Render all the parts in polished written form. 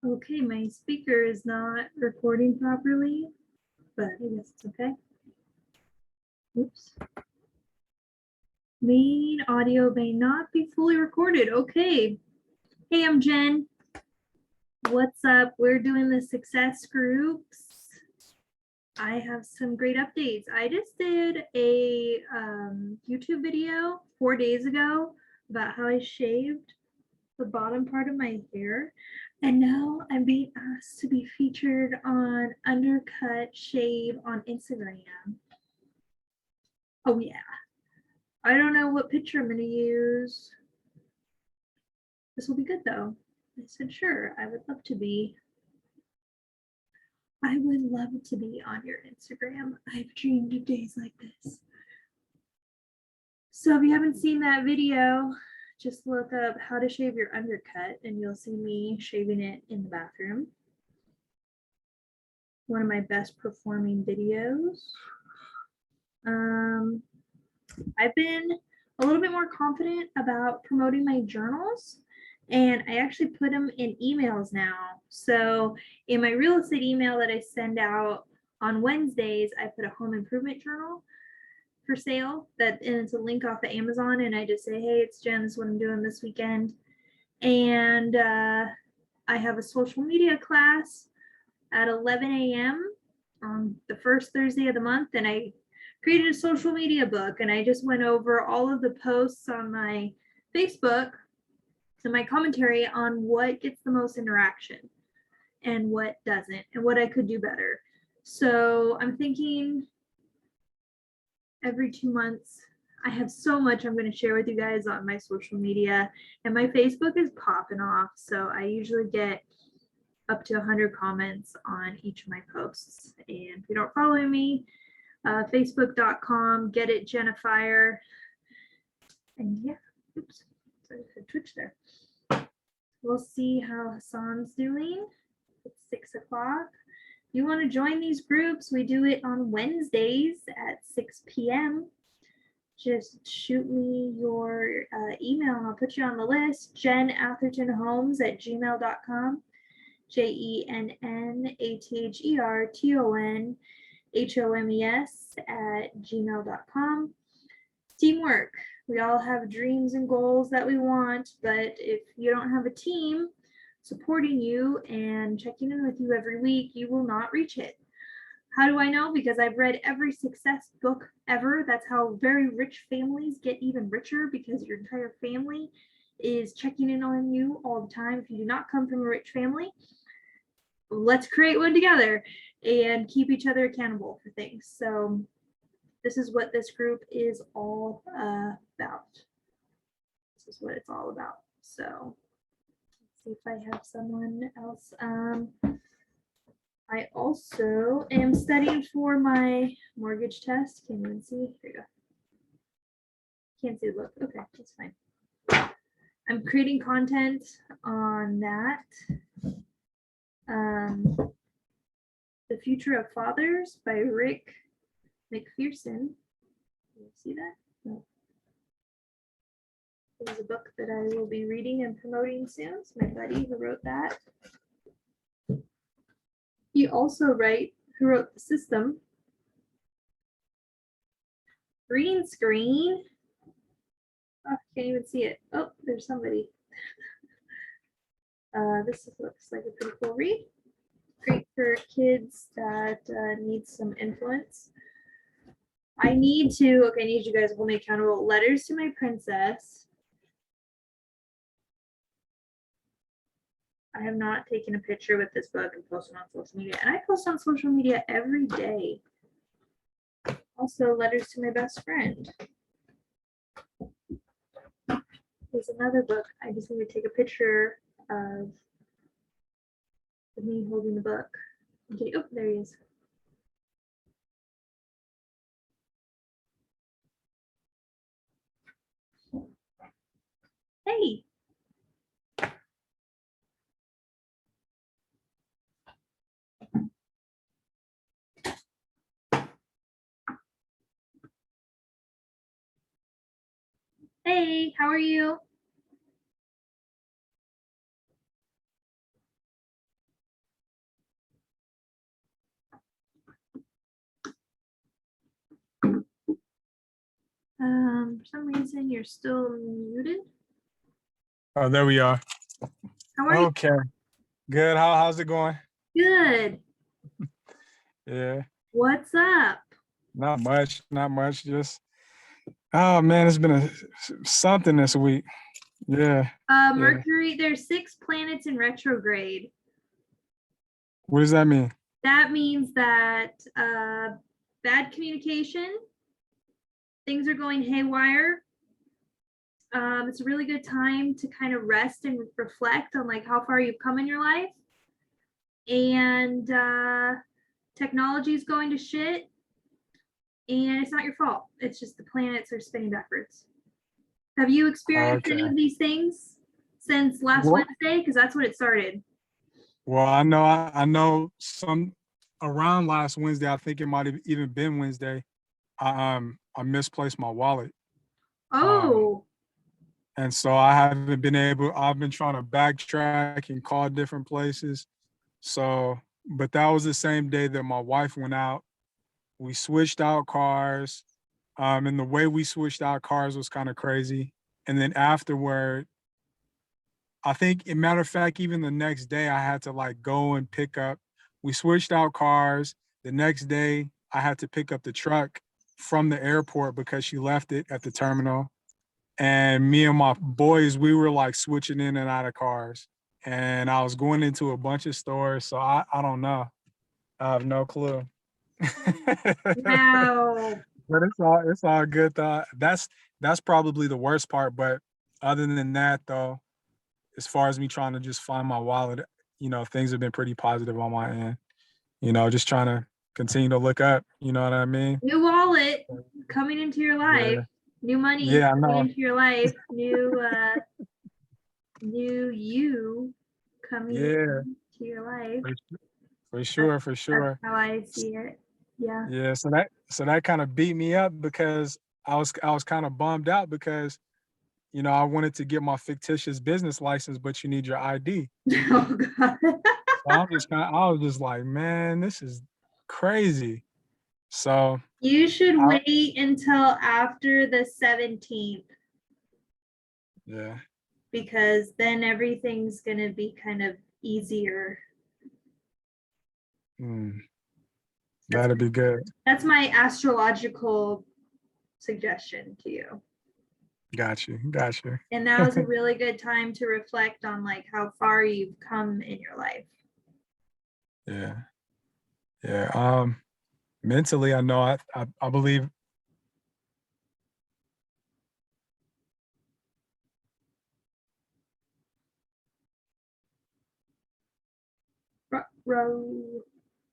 Okay, my speaker is not recording properly, but I guess it's okay. Oops. Main audio may not be fully recorded. Okay. Hey, I'm Jen. What's up? We're doing the success groups. I have some great updates. I just did a YouTube video 4 days ago about how I shaved the bottom part of my hair. And now I'm being asked to be featured on Undercut Shave on Instagram. Oh yeah. I don't know what picture I'm gonna use. This will be good though. I said, sure, I would love to be. I would love to be on your Instagram. I've dreamed of days like this. So if you haven't seen that video, just look up how to shave your undercut and you'll see me shaving it in the bathroom. One of my best performing videos. I've been a little bit more confident about promoting my journals, and I actually put them in emails now. So in my real estate email that I send out on Wednesdays, I put a home improvement journal for sale and it's a link off of Amazon, and I just say, hey, it's Jen, this is what I'm doing this weekend. And I have a social media class at 11 a.m. on the first Thursday of the month, and I created a social media book, and I just went over all of the posts on my Facebook and my commentary on what gets the most interaction and what doesn't and what I could do better. So I'm thinking every 2 months, I have so much I'm going to share with you guys on my social media, and my Facebook is popping off. So I usually get up to 100 comments on each of my posts. And if you don't follow me, facebook.com, get it Jennathertonhomes. And yeah, oops, sorry, I Twitch there. We'll see how Hassan's doing. It's 6 o'clock. If you want to join these groups, we do it on Wednesdays at 6 p.m. Just shoot me your email and I'll put you on the list. Jennathertonhomes@gmail.com. JENNATHERTONHOMES@gmail.com. Teamwork. We all have dreams and goals that we want, but if you don't have a team supporting you and checking in with you every week, you will not reach it. How do I know? Because I've read every success book ever. That's how very rich families get even richer, because your entire family is checking in on you all the time. If you do not come from a rich family, let's create one together and keep each other accountable for things. So this is what this group is all about. This is what it's all about. So let's see if I have someone else. I also am studying for my mortgage test. Can't even see. Here you go. Can't see the book. Okay, that's fine. I'm creating content on that. The Future of Fathers by Rick McPherson. Can you see that? No. There's a book that I will be reading and promoting soon. It's my buddy who wrote that. He also who wrote The System. Green screen. Oh, can't even see it. Oh, there's somebody. This looks like a pretty cool read. Great for kids that need some influence. I need you guys to hold me accountable. Letters to My Princess. I have not taken a picture with this book and posted on social media. And I post on social media every day. Also, Letters to My Best Friend. There's another book. I just need to take a picture of me holding the book. Okay, oh, there he is. Hey. Hey, how are you? For some reason, you're still muted. Oh, there we are. How are Okay. Good. How's it going? you? Good. Yeah. What's up? Not much. Not much. Just oh man, it's been something this week. Yeah. Yeah. Mercury, there's 6 planets in retrograde. What does that mean? That means that bad communication, things are going haywire. It's a really good time to kind of rest and reflect on like how far you've come in your life. And technology is going to shit. And it's not your fault. It's just the planets are spinning backwards. Have you experienced any Okay. of these things since last Well, Wednesday? Because that's when it started. well, I know some around last Wednesday. I think it might have even been Wednesday. I misplaced my wallet. Oh, And so I haven't been able. I've been trying to backtrack and call different places. So, but that was the same day that my wife went out. We switched out cars. And the way we switched out cars was kind of crazy. And then afterward, I think, a matter of fact, even the next day, I had to like go and pick up. We switched out cars. The next day, I had to pick up the truck from the airport because she left it at the terminal. And me and my boys, we were like switching in and out of cars. And I was going into a bunch of stores. So I don't know. I have no clue. wow. But it's all good though. That's probably the worst part. But other than that though, as far as me trying to just find my wallet, things have been pretty positive on my end. Just trying to continue to look up, you know what I mean? New wallet coming into your life. Yeah. New money Yeah, I coming know. into your life. New you coming Yeah, into your life. for, for That's, sure, for that's sure. how I see it. Yeah. Yeah, so that kind of beat me up because I was kind of bummed out because I wanted to get my fictitious business license, but you need your ID. Oh God. So I was just like, man, this is crazy. So You should I, wait until after the 17th yeah, because then everything's going to be kind of easier. mm, That's that'd be good. that's my astrological suggestion to you. Got you. And now is a really good time to reflect on like how far you've come in your life. Yeah, yeah. Mentally, I know I believe.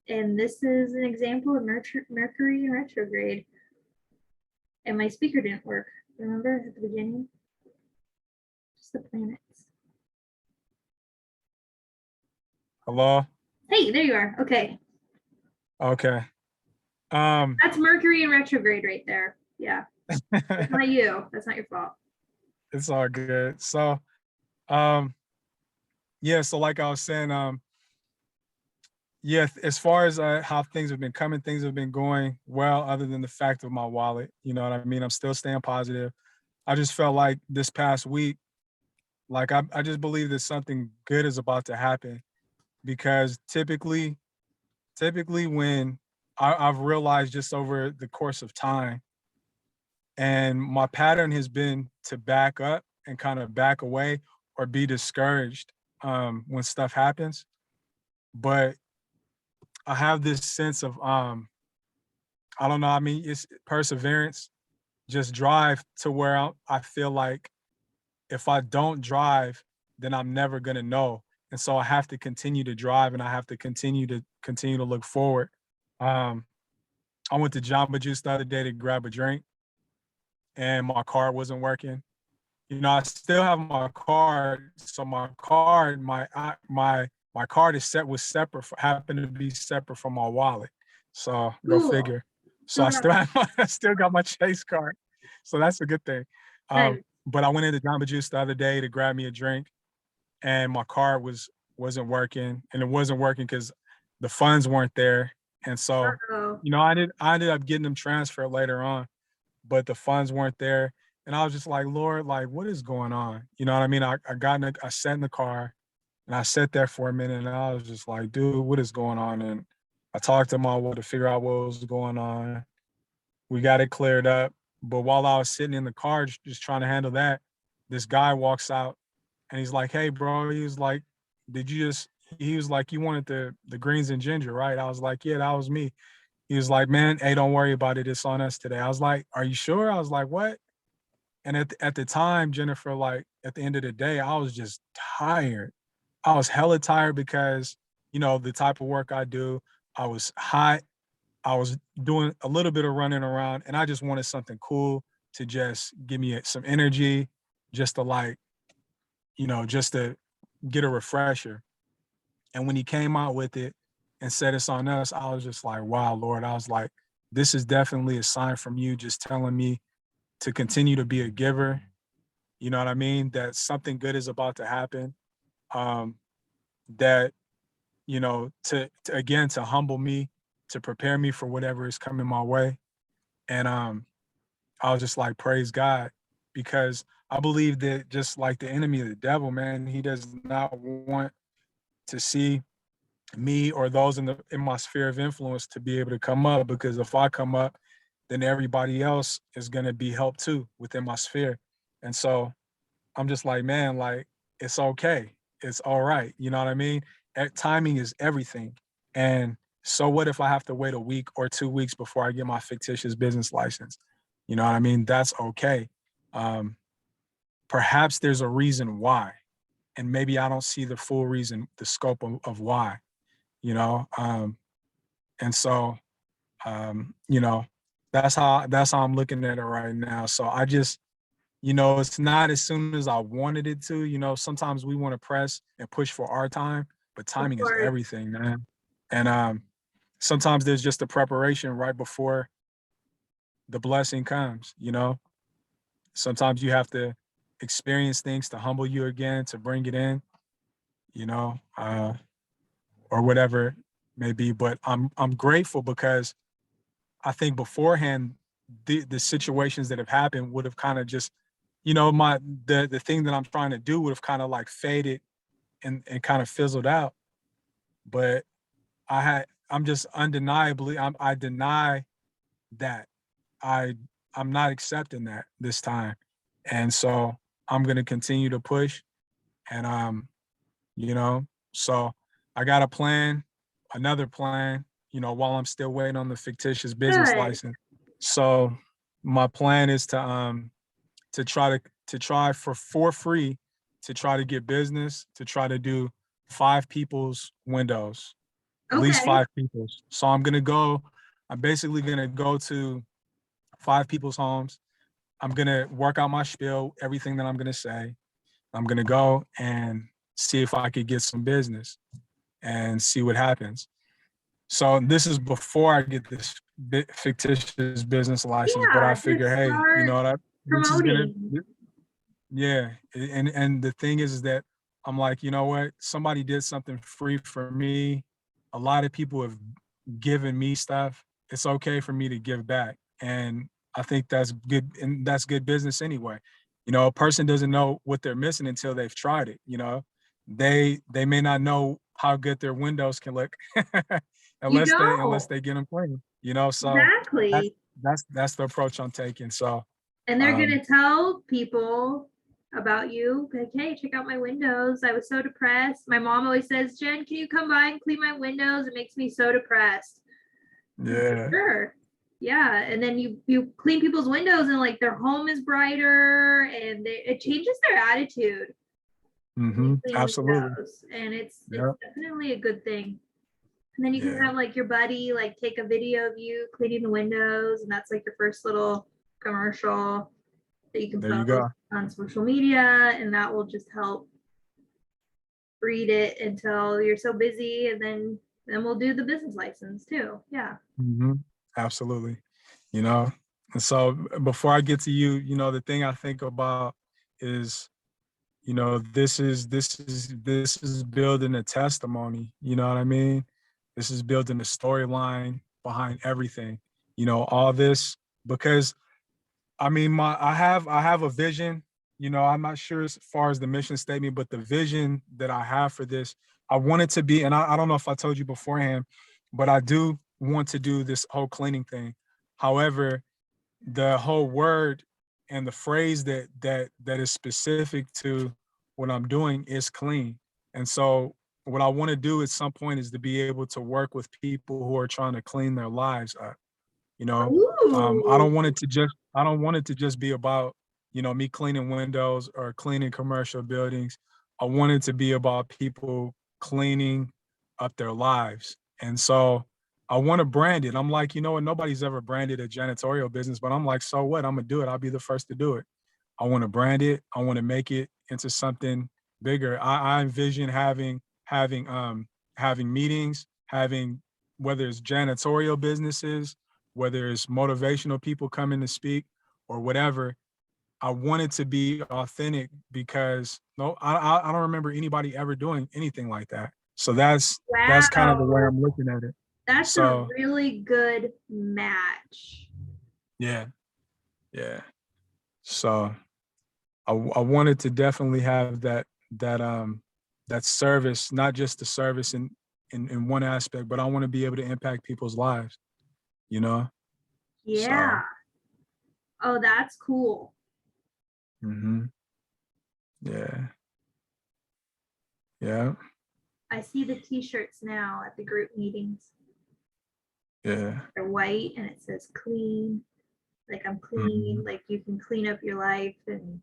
And this is an example of Mercury in retrograde. And my speaker didn't work. Remember at the beginning? Just the planets. Hello. Hey, there you are. Okay. Okay. Um. That's Mercury in retrograde right there. Yeah. That's not you. That's not your fault. It's all good. So, um, yeah. So, like I was saying, yeah. As far as how things have been coming, things have been going well. Other than the fact of my wallet, you know what I mean. I'm still staying positive. I just felt like this past week, like I just believe that something good is about to happen because typically when I've realized just over the course of time, and my pattern has been to back up and kind of back away or be discouraged when stuff happens. But I have this sense of I don't know. I mean, it's perseverance, just drive to where I feel like if I don't drive, then I'm never gonna know. And so I have to continue to drive and I have to continue to look forward. Um, I went to Jamba Juice the other day to grab a drink and my card wasn't working. I still have my card. So my card, my card was separate, happened to be separate from my wallet. So go Cool. figure. So I still have I still got my Chase card. So that's a good thing. Nice. But I went into Jamba Juice the other day to grab me a drink, and my card wasn't working, and it wasn't working because the funds weren't there. And so, Uh-oh. I ended up getting them transferred later on, but the funds weren't there. And I was just like, Lord, like, what is going on? You know what I mean? I sat in the car and I sat there for a minute and I was just like, dude, what is going on? And I talked to my wife to figure out what was going on. We got it cleared up. But while I was sitting in the car just trying to handle that, this guy walks out and he's like, hey, bro, he was like, did you just, he was like, you wanted the greens and ginger, right? I was like, yeah, that was me. He was like, man, hey, don't worry about it. It's on us today. I was like, are you sure? I was like, what? And at the time, Jennifer, like at the end of the day, I was just tired. I was hella tired because, you know, the type of work I do, I was hot. I was doing a little bit of running around and I just wanted something cool to just give me some energy, just to like, you know, just to get a refresher. And when he came out with it and said it's on us, I was just like, wow, Lord. I was like, this is definitely a sign from you just telling me to continue to be a giver. You know what I mean? That something good is about to happen. Um, that, you know, to again, to humble me, to prepare me for whatever is coming my way. And I was just like, praise God, because I believe that just like the enemy, the devil, man, he does not want to see me or those in my sphere of influence to be able to come up, because if I come up, then everybody else is gonna be helped too within my sphere. And so I'm just like, man, like it's okay. It's all right. You know what I mean? Timing is everything. And so what if I have to wait a week or 2 weeks before I get my fictitious business license? You know what I mean? That's okay. Um, Perhaps there's a reason why, and maybe I don't see the full reason, the scope of why. You know, and so you know, that's how I'm looking at it right now. So I just, you know, it's not as soon as I wanted it to. You know, sometimes we want to press and push for our time, but Of timing is course. everything, man. And sometimes there's just a preparation right before the blessing comes, you know. Sometimes you have to experience things to humble you again, to bring it in, you know, or whatever it may be. But I'm grateful because I think beforehand, the situations that have happened would have kind of just, you know, the thing that I'm trying to do would have kind of like faded and kind of fizzled out. But I'm just undeniably, I deny that. I I'm not accepting that this time. And so I'm gonna continue to push and you know, so I got a plan, another plan, you know, while I'm still waiting on the fictitious business Good. license. So my plan is to try for free to try to get business, to try to do 5 people's windows, at least Okay. 5 people's. So I'm basically gonna go to 5 people's homes. I'm gonna work out my spiel, everything that I'm gonna say. I'm gonna go and see if I could get some business and see what happens. So this is before I get this fictitious business license, but I Yeah, figure, just hey, you know start what? This is gonna, promoting. yeah. And the thing is that I'm like, you know what? Somebody did something free for me. A lot of people have given me stuff. It's okay for me to give back, and I think that's good, and that's good business anyway. You know, a person doesn't know what they're missing until they've tried it. You know, they may not know how good their windows can look You unless don't. they get them clean. You know, so that's Exactly. that's the approach I'm taking. So And they're um, gonna tell people about you. Like, hey, check out my windows. I was so depressed. My mom always says, Jen, can you come by and clean my windows? It makes me so depressed. I'm like, yeah. sure. Yeah. And then you clean people's windows and like their home is brighter and it changes their attitude when you clean Absolutely. windows. And it's Yeah. definitely a good thing. And then you can Yeah. have like your buddy like take a video of you cleaning the windows, and that's like your first little commercial that you can There you post go. on social media, and that will just help breed it until you're so busy, and then we'll do the business license too. Yeah. hmm Absolutely. You know, and so before I get to you, you know, the thing I think about is, you know, this is building a testimony. You know what I mean? This is building a storyline behind everything. You know, all this because I mean, I have a vision. You know, I'm not sure as far as the mission statement, but the vision that I have for this, I want it to be, and I don't know if I told you beforehand, but I do want to do this whole cleaning thing. However, the whole word and the phrase that is specific to what I'm doing is clean. And so what I want to do at some point is to be able to work with people who are trying to clean their lives up. You know, I Ooh, don't want it to just I don't want it to just be about, me cleaning windows or cleaning commercial buildings. I want it to be about people cleaning up their lives. And so I want to brand it. I'm like, you know what? Nobody's ever branded a janitorial business, but I'm like, so what? I'm gonna do it. I'll be the first to do it. I want to brand it. I want to make it into something bigger. I envision having meetings, having whether it's janitorial businesses, whether it's motivational people coming to speak or whatever. I want it to be authentic because no, I don't remember anybody ever doing anything like that. So that's kind of the way wow. I'm looking at it. That's a So really good match. yeah, yeah. So I wanted to definitely have that service, not just the service in one aspect, but I want to be able to impact people's lives, you know? So Yeah. Oh, that's cool. hmm yeah, yeah, I see the t-shirts now at the group meetings. yeah. They're white and it says clean. Like I'm clean, Mhm. like you can clean up your life and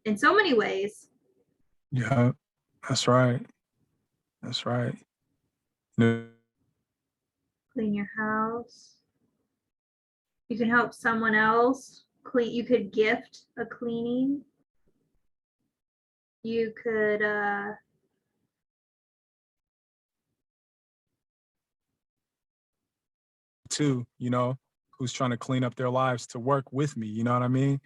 in so many ways. Yeah, that's right. That's right. No, Clean your house. You can help someone else clean. You could gift a cleaning. You could too, who's trying to clean up their lives to work with me. You know what I mean?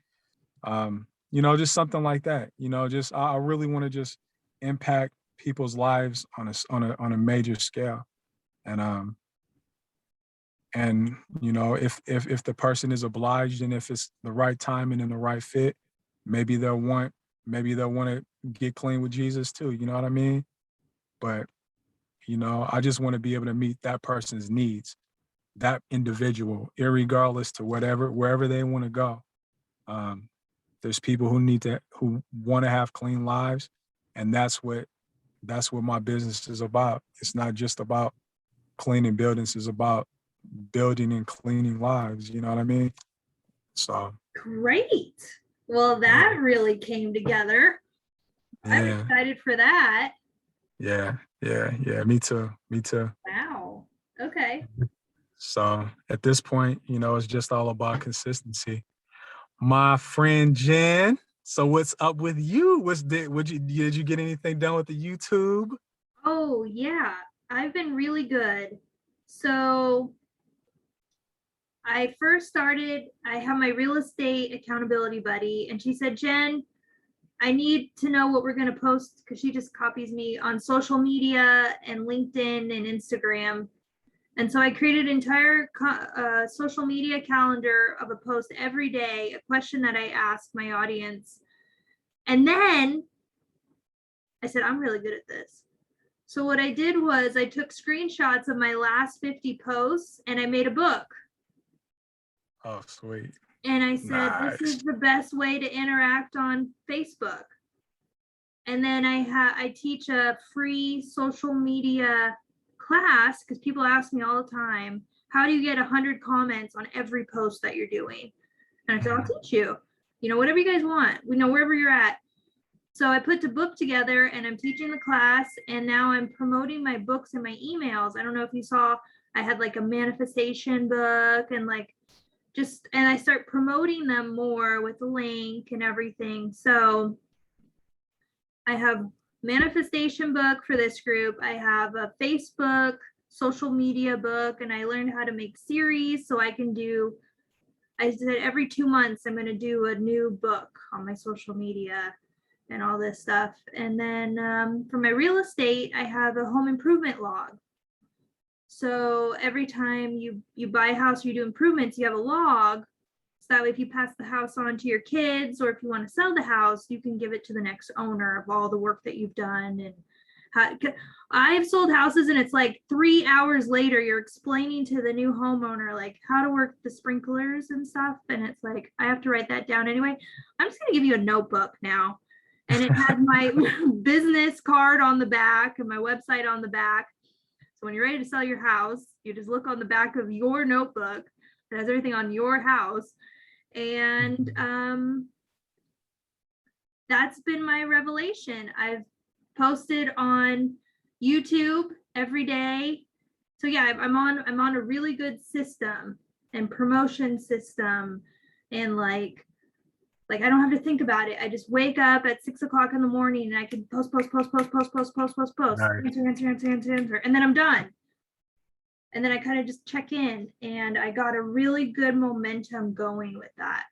Just something like that. Just I really want to just impact people's lives on a major scale. And if the person is obliged and if it's the right timing and the right fit, maybe they'll want to get clean with Jesus too. You know what I mean? But I just want to be able to meet that person's needs, that individual, irregardless to wherever they want to go. Um, there's people who want to have clean lives, and that's what my business is about. It's not just about cleaning buildings; it's about building and cleaning lives. You know what I mean? So great. Well, yeah, that really came together. I'm yeah, excited for that. yeah, yeah, yeah. Me too. Me too. Wow. Okay. So at this point, it's just all about consistency. My friend Jen. So what's up with you? Did you get anything done with the YouTube? Oh, yeah. I've been really good. So I first started, I have my real estate accountability buddy, and she said, Jen, I need to know what we're going to post because she just copies me on social media and LinkedIn and Instagram. And so I created an entire social media calendar of a post every day, a question that I ask my audience. And then I said, I'm really good at this. So what I did was I took screenshots of my last 50 posts and I made a book. Oh, sweet. And I said, this Nice. is the best way to interact on Facebook. And then I teach a free social media class because people ask me all the time, how do you get 100 comments on every post that you're doing? And I said, I'll teach you, whatever you guys want, wherever you're at. So I put the book together and I'm teaching the class, and now I'm promoting my books and my emails. I don't know if you saw, I had like a manifestation book and and I start promoting them more with a link and everything. So I have manifestation book for this group. I have a Facebook social media book, and I learned how to make series so I said every 2 months I'm going to do a new book on my social media and all this stuff. And then for my real estate, I have a home improvement log. So every time you buy a house or you do improvements, you have a log. that way, if you pass the house on to your kids, or if you want to sell the house, you can give it to the next owner of all the work that you've done. And I've sold houses and it's like 3 hours later, you're explaining to the new homeowner like how to work the sprinklers and stuff. And it's like, I have to write that down anyway. I'm just gonna give you a notebook now. And it has my business card on the back and my website on the back. So when you're ready to sell your house, you just look on the back of your notebook that has everything on your house. And that's been my revelation. I've posted on YouTube every day. So yeah, I'm on a really good system and promotion system, and like I don't have to think about it. I just wake up at 6 o'clock in the morning and I can post, Right. answer, and then I'm done. And then I kind of just check in, and I got a really good momentum going with that.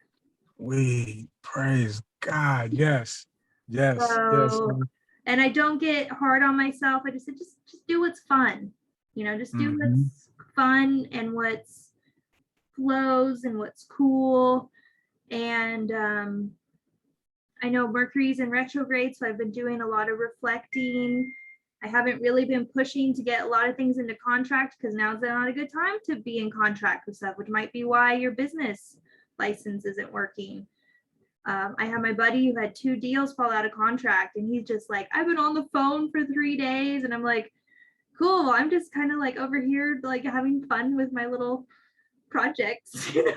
We praise God. Yes. Yes. Yes. So, and I don't get hard on myself. I just said, just do what's fun, just do what's fun and what's flows and what's cool. And I know Mercury's in retrograde, so I've been doing a lot of reflecting. I haven't really been pushing to get a lot of things into contract because now's not a good time to be in contract with stuff, which might be why your business license isn't working. I have my buddy who had 2 deals fall out of contract, and he's just like, I've been on the phone for 3 days. And I'm like, cool. I'm just kind of like over here, like having fun with my little projects, and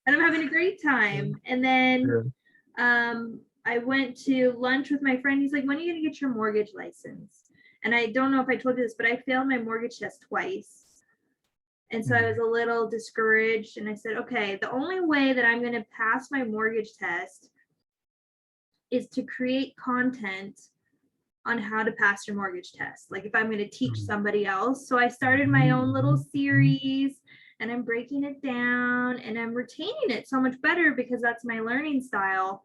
I'm having a great time. And then I went to lunch with my friend. He's like, when are you going to get your mortgage license? And I don't know if I told you this, but I failed my mortgage test twice. And so I was a little discouraged, and I said, okay, the only way that I'm going to pass my mortgage test is to create content on how to pass your mortgage test. Like if I'm going to teach somebody else. So I started my own little series, and I'm breaking it down, and I'm retaining it so much better because that's my learning style.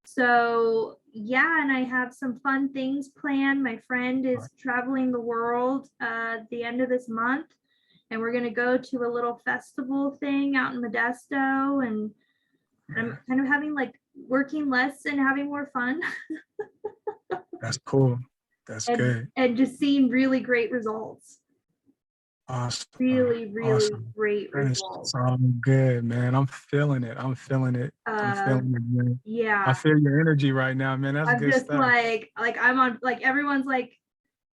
So yeah, and I have some fun things planned. My friend is traveling the world the end of this month, and we're going to go to a little festival thing out in Modesto, and I'm kind of having like working less and having more fun. That's cool. That's good. And just seeing really great results. Awesome. Really Awesome. great results. So good, man. I'm feeling it. I'm feeling it, man. Yeah. I feel your energy right now, man. That's I'm good just stuff. like I'm on, like everyone's like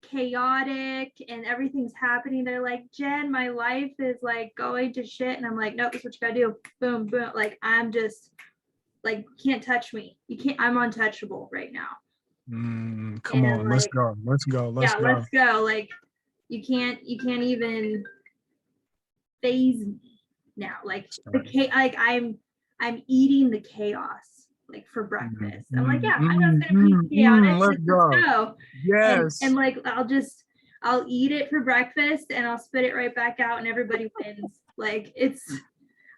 chaotic and everything's happening. They're like, Jen, my life is like going to shit. And I'm like, nope, that's what you gotta do. Boom, boom. Like I'm just like, can't touch me. You can't, I'm untouchable right now. Come on, let's go. Let's go. Let's go. Let's go. Like you can't even phase me now. Like like I'm eating the chaos like for breakfast. I'm like, yeah, I'm just gonna be chaotic. Let's go. Yes. And like I'll eat it for breakfast and I'll spit it right back out and everybody wins. Like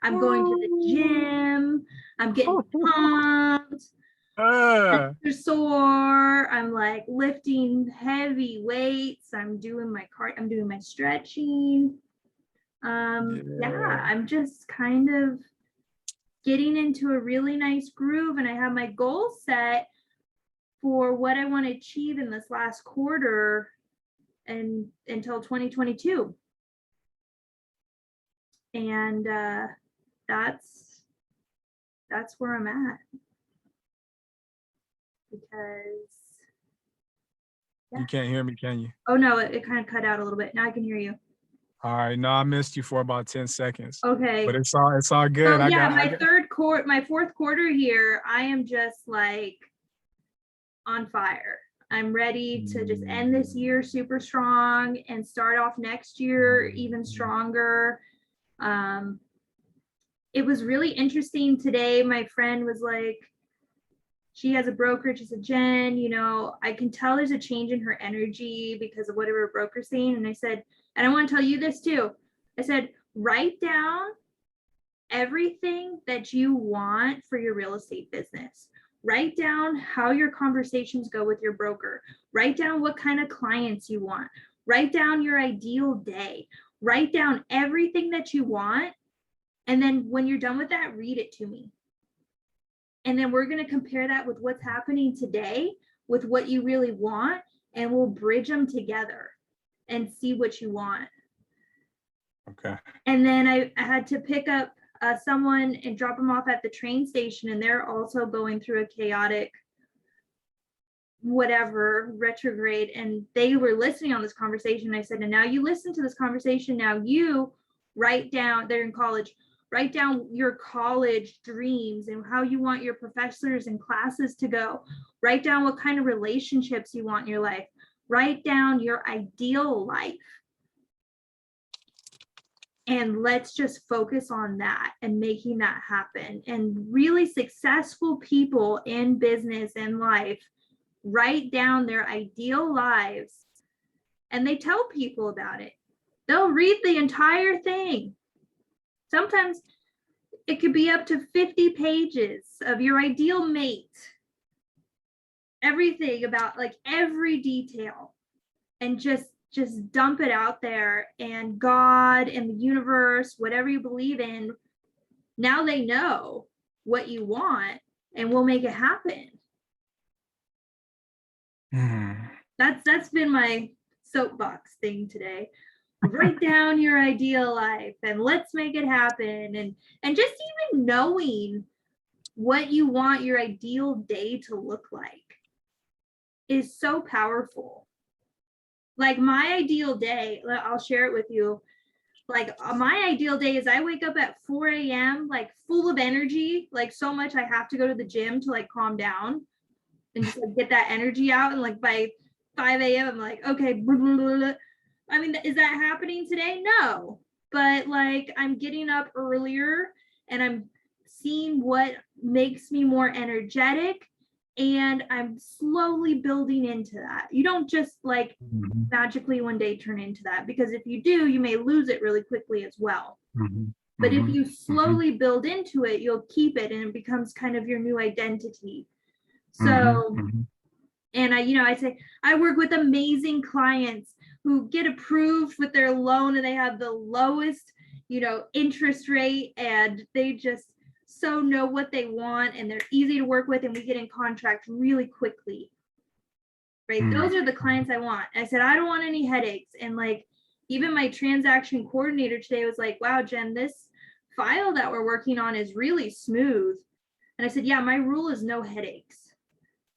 I'm going to the gym, I'm getting pumped, extra sore, I'm like lifting heavy weights, I'm doing my stretching. Yeah, I'm just kind of getting into a really nice groove, and I have my goal set for what I want to achieve in this last quarter and until 2022. And that's where I'm at. Because you can't hear me, can you? Oh no, it kind of cut out a little bit. Now I can hear you. All right, no, I missed you for about 10 seconds. Okay. But it's all good. So, my fourth quarter here, I am just like on fire. I'm ready to just end this year super strong and start off next year even stronger. It was really interesting today. My friend was like, she has a brokerage. She said, Jen, I can tell there's a change in her energy because of whatever her broker's saying. And I said, and I want to tell you this too. I said, write down everything that you want for your real estate business. Write down how your conversations go with your broker. Write down what kind of clients you want. Write down your ideal day. Write down everything that you want And then when you're done with that, read it to me. And then we're going to compare that with what's happening today with what you really want, and we'll bridge them together and see what you want. Okay. And then I had to pick up someone and drop them off at the train station, and they're also going through a chaotic whatever retrograde, and they were listening on this conversation. I said, and now you listen to this conversation, now you write down, they're in college, write down your college dreams and how you want your professors and classes to go. Write down what kind of relationships you want in your life. Write down your ideal life. And let's just focus on that and making that happen. And really successful people in business and life write down their ideal lives, and they tell people about it. They'll read the entire thing. Sometimes it could be up to 50 pages of your ideal mate, everything about like every detail, and just dump it out there. And God and the universe, whatever you believe in, now they know what you want, and we'll make it happen. That's been my soapbox thing today. Write down your ideal life and let's make it happen. And just even knowing what you want your ideal day to look like is so powerful. Like my ideal day, I'll share it with you. Like my ideal day is I wake up at 4 a.m. like full of energy, like so much I have to go to the gym to like calm down and just like get that energy out. And like by 5 a.m. I'm like, okay, blah, blah, blah, blah. I mean, is that happening today? No, but like I'm getting up earlier and I'm seeing what makes me more energetic, and I'm slowly building into that. You don't just like magically one day turn into that, because if you do, you may lose it really quickly as well. But if you slowly build into it, you'll keep it, and it becomes kind of your new identity. So, and I say, I work with amazing clients who get approved with their loan, and they have the lowest, interest rate, and they just so know what they want, and they're easy to work with, and we get in contract really quickly. Right? Those are the clients I want. I said, I don't want any headaches. And like, even my transaction coordinator today was like, wow, Jen, this file that we're working on is really smooth. And I said, yeah, my rule is no headaches.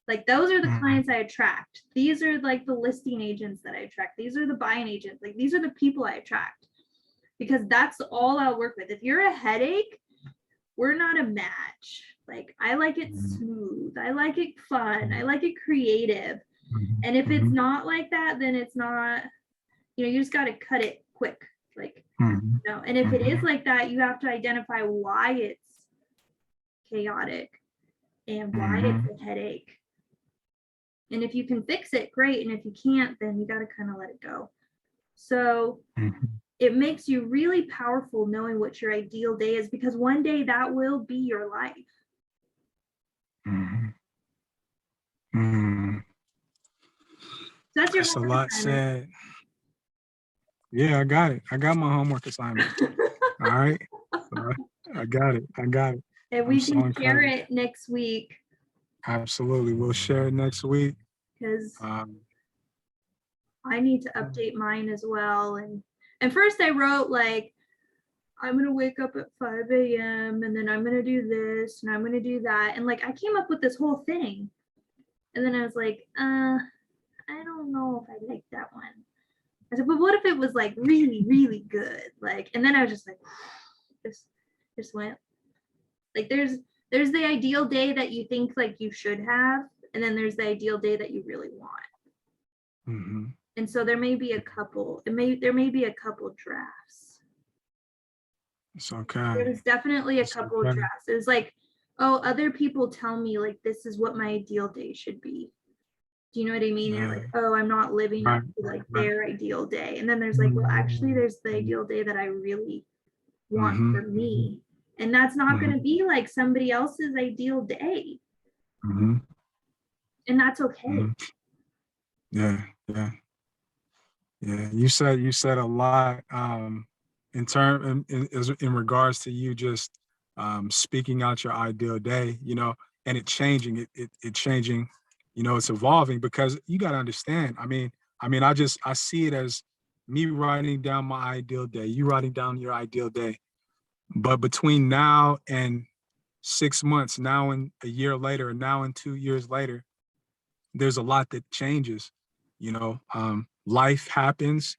Like those are the clients I attract. These are like the listing agents that I attract. These are the buying agents. Like these are the people I attract, because that's all I'll work with. If you're a headache, we're not a match. Like I like it smooth. I like it fun. I like it creative. And if it's not like that, then it's not, you just got to cut it quick. Like, and if it is like that, you have to identify why it's chaotic and why it's a headache. And if you can fix it, great. And if you can't, then you got to kind of let it go. So it makes you really powerful knowing what your ideal day is, because one day that will be your life. So that's a lot said. Yeah, I got it. I got my homework assignment. All right. I got it. And we can share it next week. Absolutely. We'll share it next week. Because I need to update mine as well. And first I wrote like, I'm going to wake up at 5 a.m. and then I'm going to do this and I'm going to do that. And like, I came up with this whole thing. And then I was like, I don't know if I like that one. I said, but what if it was like really, really good? Like, and then I was just like, just went. Like there's the ideal day that you think like you should have, and then there's the ideal day that you really want. And so there may be a couple. There may be a couple drafts. It's okay. There was definitely a couple of drafts. It was like, oh, other people tell me like this is what my ideal day should be. Do you know what I mean? And like, oh, I'm not living up to like their ideal day. And then there's like, well, actually, there's the ideal day that I really want for me. And that's not going to be like somebody else's ideal day. And that's okay. Yeah. You said a lot in regards to you just speaking out your ideal day, you know, and it changing, it changing, you know, it's evolving because you got to understand. I see it as me writing down my ideal day, you writing down your ideal day, but between now and 6 months, now and a year later, and now and 2 years later, there's a lot that changes. You know, life happens.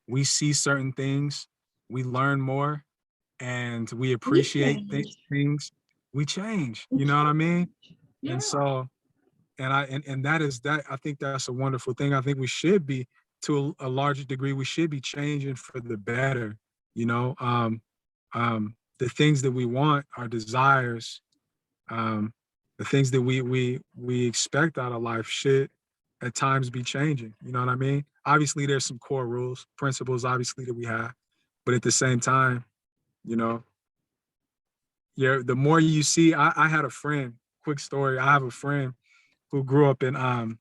We see certain things. We learn more, and we We appreciate change. things. We change. We You know what I mean? change. Yeah. And so, and that is that. I think that's a wonderful thing. I think we should be, to a larger degree, we should be changing for the better. You know, the things that we want, our desires, um, the things that we expect out of life should at times be changing. You know what I mean? Obviously, there's some core rules, principles, obviously that we have, but at the same time, you know, yeah, the more you see, I had a friend. Quick story. I have a friend who grew up in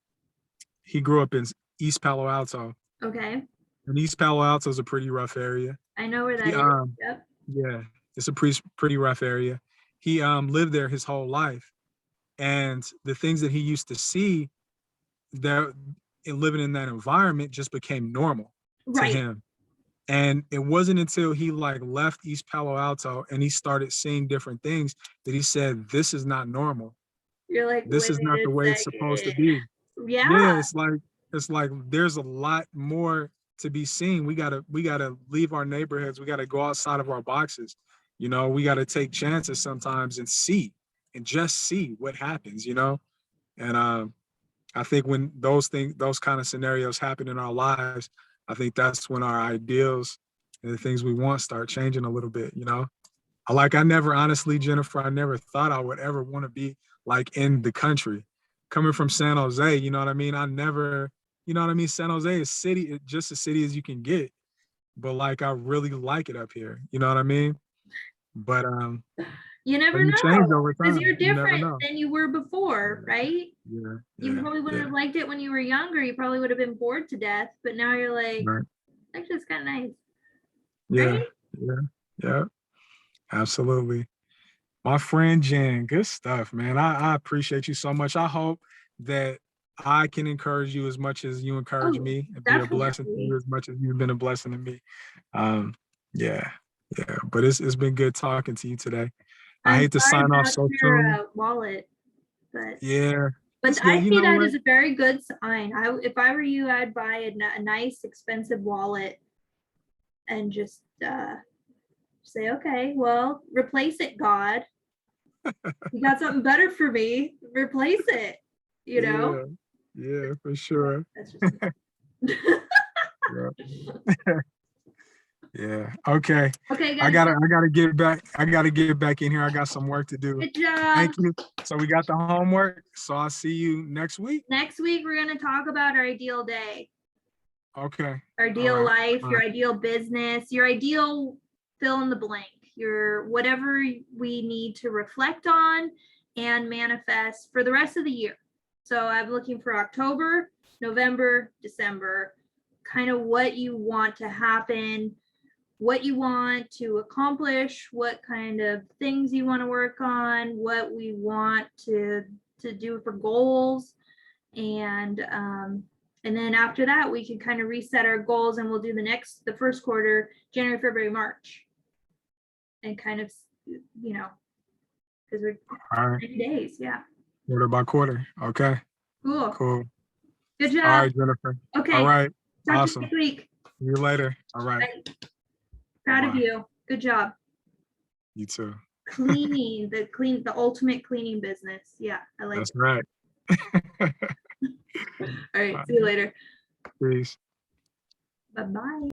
he grew up in East Palo Alto, Okay. and East Palo Alto is a pretty rough area. I know where He that is. Yep. yeah, it's a pretty rough area. He lived there his whole life, and the things that he used to see there in living in that environment just became normal to Right. him. And it wasn't until he like left East Palo Alto and he started seeing different things that he said, "This is not normal. You're like, This wait is not a the way it's supposed to second. be." Yeah. Yeah, it's like there's a lot more to be seen. We gotta leave our neighborhoods. We gotta go outside of our boxes. You know, we gotta take chances sometimes and see and just see what happens. You know, and I think when those kind of scenarios happen in our lives, I think that's when our ideals and the things we want start changing a little bit, you know? I never, honestly, Jennifer, I never thought I would ever want to be like in the country. Coming from San Jose, you know what I mean? You know what I mean? San Jose is just a city as you can get, but like I really like it up here. You know what I mean? But You but never you change know over because time. you're You never different know. than you were before, right? Yeah, You yeah, probably wouldn't yeah, have liked it when you were younger. You probably would have been bored to death, but now you're like, right. actually, it's kind of nice, Yeah, right? yeah, yeah, absolutely. My friend Jen, good stuff, man. I appreciate you so much. I hope that I can encourage you as much as you encourage Oh, me and be a blessing to you definitely. as much as you've been a blessing to me. Um, yeah, yeah. But it's been good talking to you today. I I'm hate to sorry sign off about so your soon. wallet, but Yeah, but it's I good. You see know that what? as a very good sign. If I were you, I'd buy a nice, expensive wallet and just say, okay, well, replace it, God. You got something better for me. Replace it. You know. Yeah, yeah, for But sure. that's just me. Yeah. Yeah. Okay. Okay, I guys. gotta I gotta get back. I gotta get back in here. I got some work to do. Good job. Thank you. So we got the homework. So I'll see you next week. Next week, we're going to talk about our ideal day, Okay. our All ideal right. life, All your right. ideal business, your ideal fill in the blank, your whatever we need to reflect on and manifest for the rest of the year. So I'm looking for October, November, December, kind of what you want to happen, what you want to accomplish, what kind of things you want to work on, what we want to do for goals, and then after that we can kind of reset our goals, and we'll do the first quarter, January, February, March, and kind of, you know, because we're All right. 90 days. Yeah. Quarter by quarter. Okay. Cool. Cool. Good All job. right, Jennifer. Okay. All right. Talk to you Awesome. next week. See you later. All right. Bye. Proud of Bye-bye. you. Good job. You too. Cleaning, the ultimate cleaning business. Yeah, I like That's it. right. All right. See you later. Peace. Bye-bye.